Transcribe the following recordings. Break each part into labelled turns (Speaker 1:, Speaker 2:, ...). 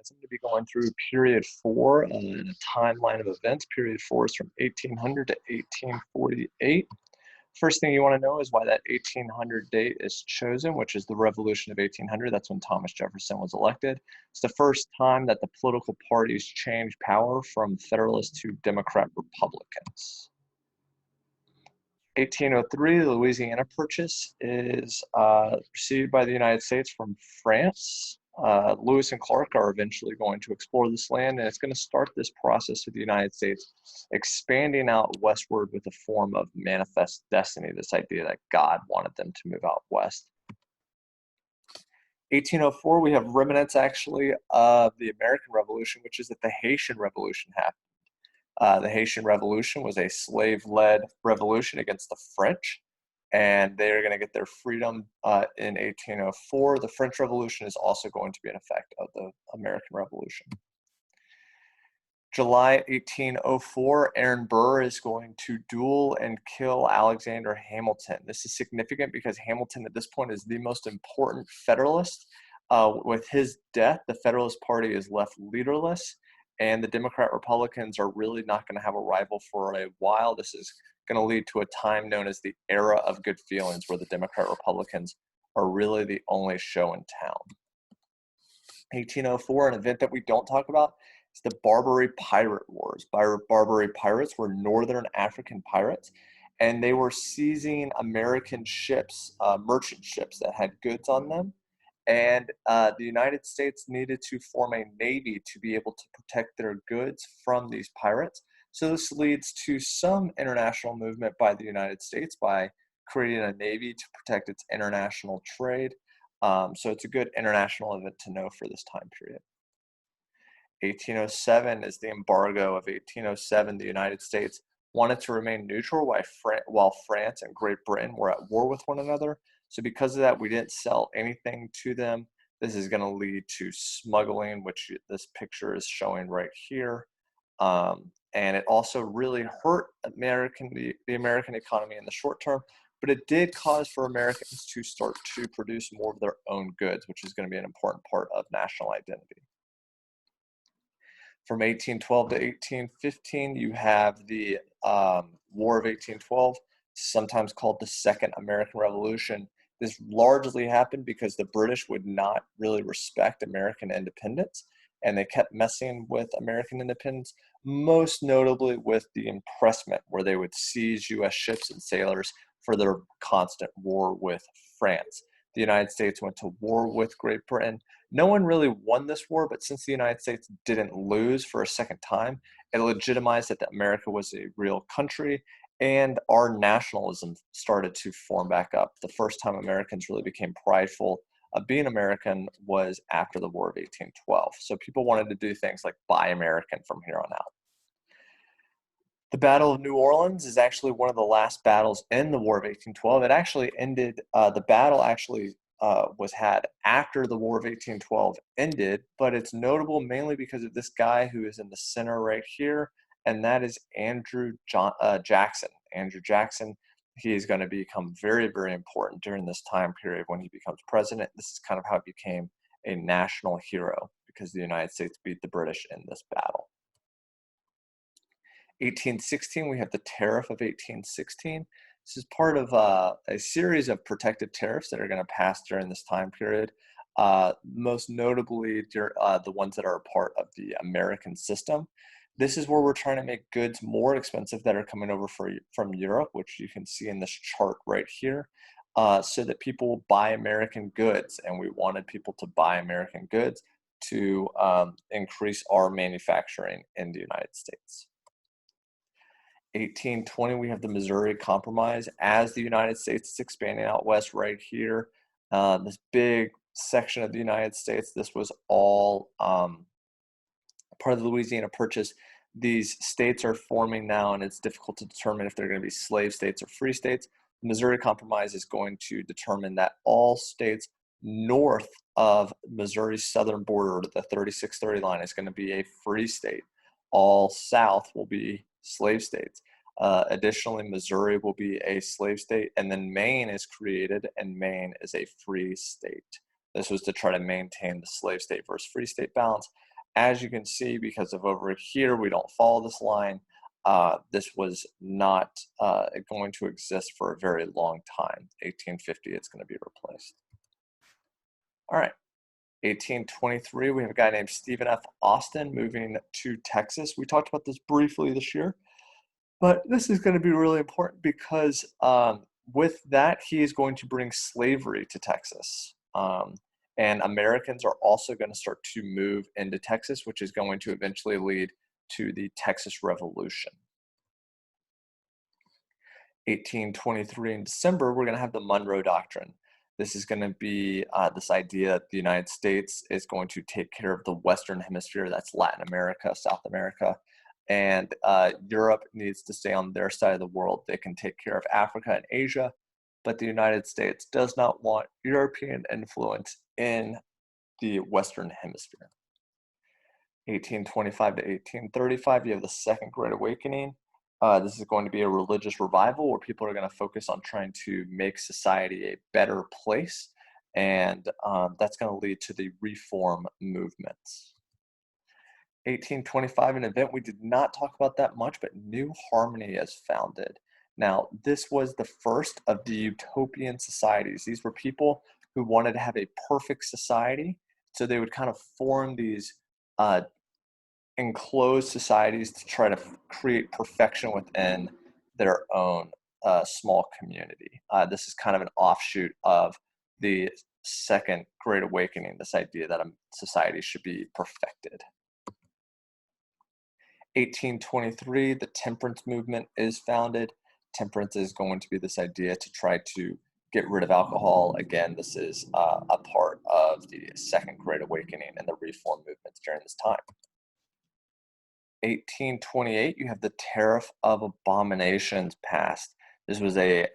Speaker 1: guys. I'm going to be going through period 4 in a timeline of events. Period 4 is from 1800 to 1848. First thing you want to know is why that 1800 date is chosen, which is the Revolution of 1800. That's when Thomas Jefferson was elected. It's the first time that the political parties changed power from Federalist to Democrat Republicans. 1803, the Louisiana Purchase is received by the United States from France. Lewis and Clark are eventually going to explore this land, and it's going to start this process of the United States expanding out westward with a form of manifest destiny, this idea that God wanted them to move out west. 1804, we have remnants actually of the American Revolution, which is that the Haitian Revolution happened. The Haitian Revolution was a slave-led revolution against the French, and they are going to get their freedom in 1804. The French Revolution is also going to be an effect of the American Revolution. July 1804, Aaron Burr is going to duel and kill Alexander Hamilton. This is significant because Hamilton at this point is the most important Federalist. With his death, the Federalist Party is left leaderless, and the Democrat-Republicans are really not going to have a rival for a while. This is going to lead to a time known as the era of good feelings, where the Democrat-Republicans are really the only show in town. 1804, an event that we don't talk about, is the Barbary Pirate Wars. Barbary pirates were northern African pirates, and they were seizing American ships, merchant ships that had goods on them. And the United States needed to form a navy to be able to protect their goods from these pirates. So this leads to some international movement by the United States by creating a navy to protect its international trade. So it's a good international event to know for this time period. 1807 is the embargo of 1807. The United States wanted to remain neutral while France and Great Britain were at war with one another. So because of that, we didn't sell anything to them. This is going to lead to smuggling, which this picture is showing right here. And it also really hurt the American economy in the short term, but it did cause for Americans to start to produce more of their own goods, which is going to be an important part of national identity. From 1812 to 1815, you have the War of 1812, sometimes called the Second American Revolution. This largely happened because the British would not really respect American independence, and they kept messing with American independence, most notably with the impressment, where they would seize U.S. ships and sailors for their constant war with France. The United States went to war with Great Britain. No one really won this war, but since the United States didn't lose for a second time, it legitimized that America was a real country, and our nationalism started to form back up. The first time Americans really became prideful of being American was after the War of 1812. So people wanted to do things like buy American from here on out. The Battle of New Orleans is actually one of the last battles in the War of 1812. It actually ended, the battle actually was had after the War of 1812 ended, but it's notable mainly because of this guy who is in the center right here, and that is Andrew Jackson. Andrew Jackson, he is going to become very, very important during this time period when he becomes president. This is kind of how he became a national hero, because the United States beat the British in this battle. 1816, we have the Tariff of 1816. This is part of a series of protective tariffs that are going to pass during this time period. Most notably, the ones that are a part of the American system. This is where we're trying to make goods more expensive that are coming over from Europe, which you can see in this chart right here, so that people will buy American goods. And we wanted people to buy American goods to increase our manufacturing in the United States. 1820, we have the Missouri Compromise. As the United States is expanding out west right here, this big section of the United States, this was all part of the Louisiana Purchase. These states are forming now, and it's difficult to determine if they're going to be slave states or free states. The Missouri Compromise is going to determine that all states north of Missouri's southern border, the 3630 line, is going to be a free state. All south will be slave states. Additionally, Missouri will be a slave state, and then Maine is created, and Maine is a free state. This was to try to maintain the slave state versus free state balance. as you can see, because of over here, we don't follow this line, this was not going to exist for a very long time. 1850, it's going to be replaced. All right. 1823, we have a guy named Stephen F. Austin moving to Texas. We talked about this briefly this year, but this is going to be really important because with that, he is going to bring slavery to Texas. And Americans are also going to start to move into Texas, which is going to eventually lead to the Texas Revolution. 1823 in December, we're going to have the Monroe Doctrine. This is going to be this idea that the United States is going to take care of the Western Hemisphere, that's Latin America, South America, and Europe needs to stay on their side of the world. They can take care of Africa and Asia, but the United States does not want European influence in the Western Hemisphere. 1825 to 1835, you have the Second Great Awakening. This is going to be a religious revival where people are going to focus on trying to make society a better place, and that's going to lead to the reform movements. 1825, an event we did not talk about that much, but New Harmony is founded. Now, this was the first of the utopian societies. These were people who wanted to have a perfect society, so they would kind of form these enclosed societies to try to create perfection within their own small community. This is kind of an offshoot of the Second Great Awakening, this idea that a society should be perfected. 1823, the Temperance movement is founded. Temperance is going to be this idea to try to get rid of alcohol. Again, this is a part of the Second Great Awakening and the reform movements during this time. 1828, you have the Tariff of Abominations passed. This was a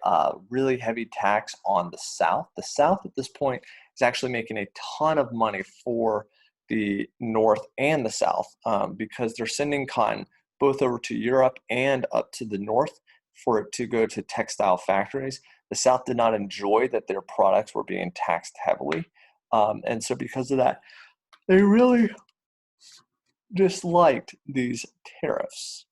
Speaker 1: really heavy tax on the South. The South at this point is actually making a ton of money for the North and the South because they're sending cotton both over to Europe and up to the North for it to go to textile factories. The South did not enjoy that their products were being taxed heavily. And so because of that, they really disliked these tariffs.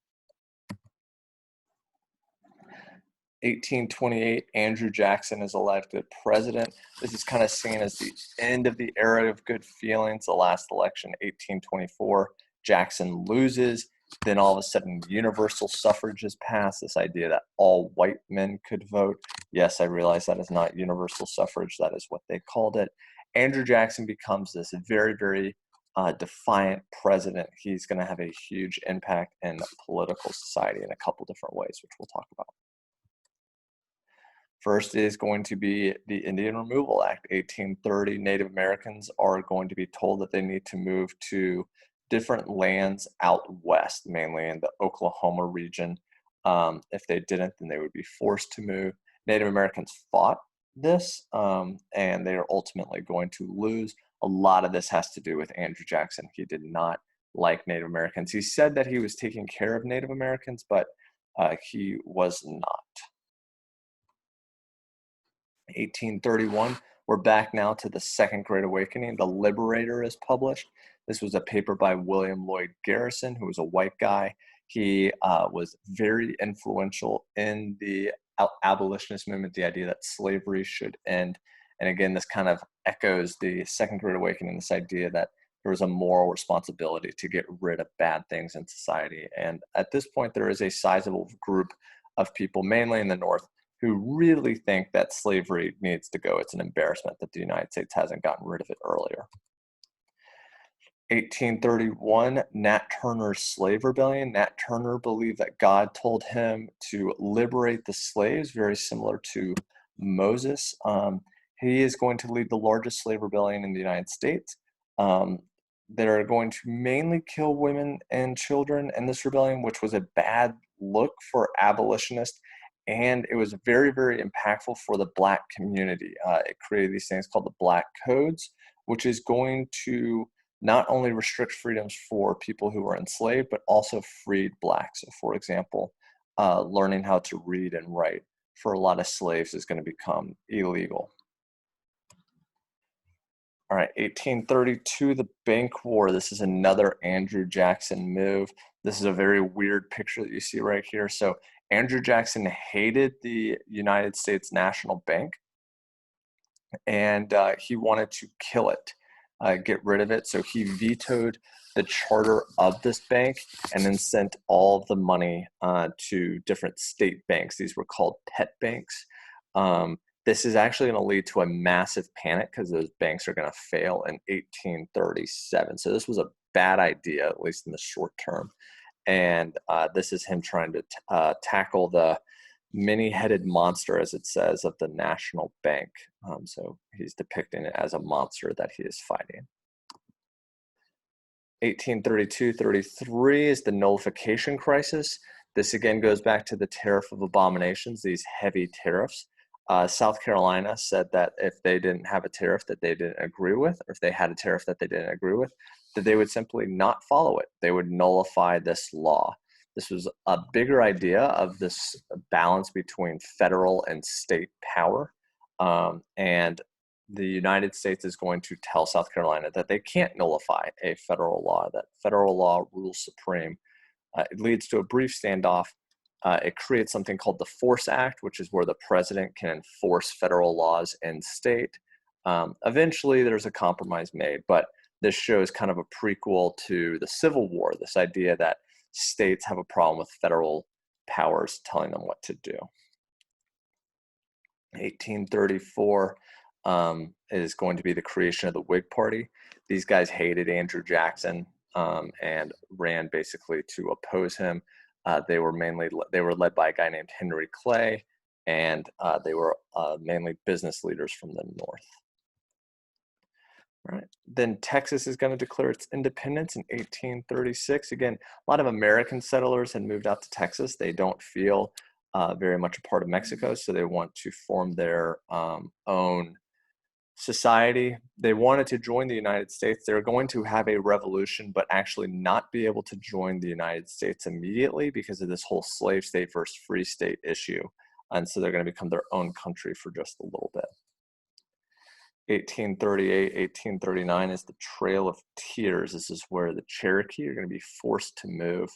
Speaker 1: 1828, Andrew Jackson is elected president. This is kind of seen as the end of the era of good feelings. The last election, 1824, Jackson loses. Then all of a sudden, universal suffrage is passed, this idea that all white men could vote. Yes, I realize that is not universal suffrage. That is what they called it. Andrew Jackson becomes this very, very defiant president. He's going to have a huge impact in political society in a couple different ways, which we'll talk about. First is going to be the Indian Removal Act, 1830. Native Americans are going to be told that they need to move to different lands out west, mainly in the Oklahoma region. If they didn't, then they would be forced to move. Native Americans fought this, and they are ultimately going to lose. A lot of this has to do with Andrew Jackson. He did not like Native Americans. He said that he was taking care of Native Americans, but he was not. 1831, we're back now to the Second Great Awakening. The Liberator is published. This was a paper by William Lloyd Garrison, who was a white guy. He was very influential in the abolitionist movement, the idea that slavery should end. And again, this kind of echoes the Second Great Awakening, this idea that there was a moral responsibility to get rid of bad things in society. And at this point, there is a sizable group of people, mainly in the North, who really think that slavery needs to go. It's an embarrassment that the United States hasn't gotten rid of it earlier. 1831, Nat Turner's slave rebellion. Nat Turner believed that God told him to liberate the slaves, very similar to Moses. He is going to lead the largest slave rebellion in the United States. They're going to mainly kill women and children in this rebellion, which was a bad look for abolitionists. And it was very, very impactful for the Black community. It created these things called the Black Codes, which is going to not only restrict freedoms for people who were enslaved, but also freed Blacks. So for example, learning how to read and write for a lot of slaves is going to become illegal. All right, 1832, the Bank War. This is another Andrew Jackson move. This is a very weird picture that you see right here. So Andrew Jackson hated the United States National Bank, and he wanted to kill it, get rid of it. So he vetoed the charter of this bank and then sent all of the money to different state banks. These were called pet banks. This is actually going to lead to a massive panic because those banks are going to fail in 1837. So this was a bad idea, at least in the short term. And this is him trying to tackle the many-headed monster, as it says, of the national bank. So he's depicting it as a monster that he is fighting. 1832-33 is the Nullification Crisis. This again goes back to the Tariff of Abominations, these heavy tariffs. South Carolina said that if they didn't have a tariff that they didn't agree with, or if they had a tariff that they didn't agree with, that they would simply not follow it. They would nullify this law. This was a bigger idea of this balance between federal and state power. And the United States is going to tell South Carolina that they can't nullify a federal law, that federal law rules supreme. It leads to a brief standoff. It creates something called the Force Act, which is where the president can enforce federal laws in state. Eventually, there's a compromise made, but this shows kind of a prequel to the Civil War, this idea that states have a problem with federal powers telling them what to do. 1834 is going to be the creation of the Whig Party. These guys hated Andrew Jackson and ran basically to oppose him. They were led by a guy named Henry Clay, and they were mainly business leaders from the North. All right. Then Texas is going to declare its independence in 1836. Again, a lot of American settlers had moved out to Texas. They don't feel very much a part of Mexico, so they want to form their own society. They wanted to join the United States. They were going to have a revolution, but actually not be able to join the United States immediately because of this whole slave state versus free state issue. And so they're going to become their own country for just a little bit. 1838, 1839 is the Trail of Tears. This is where the Cherokee are going to be forced to move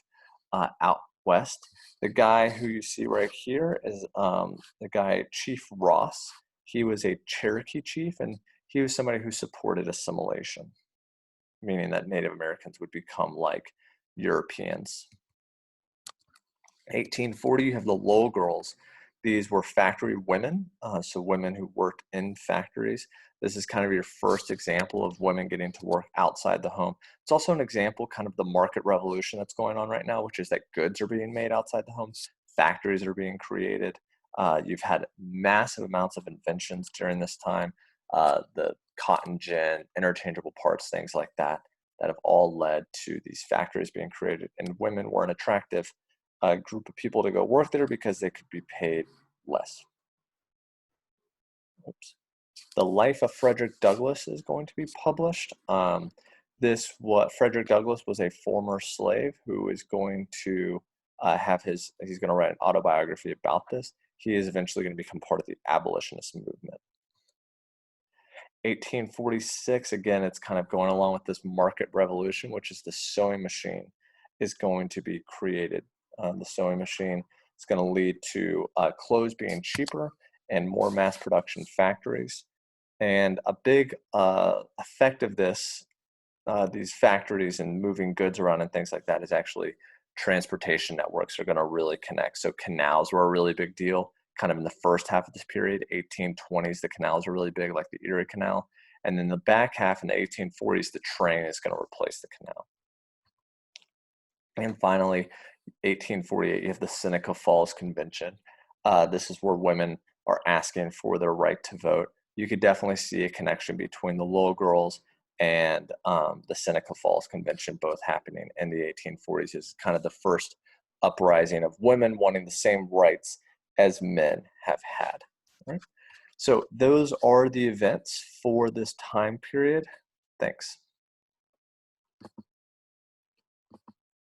Speaker 1: out west. The guy who you see right here is the guy, Chief Ross. He was a Cherokee chief, and he was somebody who supported assimilation, meaning that Native Americans would become like Europeans. 1840, you have the Lowell Girls. These were factory women, so women who worked in factories. This is kind of your first example of women getting to work outside the home. It's also an example kind of the market revolution that's going on right now, which is that goods are being made outside the home, factories are being created. You've had massive amounts of inventions during this time, the cotton gin, interchangeable parts, things like that, that have all led to these factories being created. And women were an attractive group of people to go work there because they could be paid less. Oops. The Life of Frederick Douglass is going to be published. Frederick Douglass was a former slave who is going to he's going to write an autobiography about this. He is eventually going to become part of the abolitionist movement. 1846, again, it's kind of going along with this market revolution, which is the sewing machine is going to be created. The sewing machine is going to lead to clothes being cheaper and more mass production factories. And a big effect of this, these factories and moving goods around and things like that, is actually transportation networks are going to really connect. So canals were a really big deal kind of in the first half of this period. 1820s, the canals are really big, like the Erie Canal. And then the back half in the 1840s, the train is going to replace the canal. And finally, 1848, you have the Seneca Falls Convention. This is where women are asking for their right to vote. You could definitely see a connection between the Lowell Girls and the Seneca Falls Convention, both happening in the 1840s. Is kind of the first uprising of women wanting the same rights as men have had. Right? So those are the events for this time period. Thanks.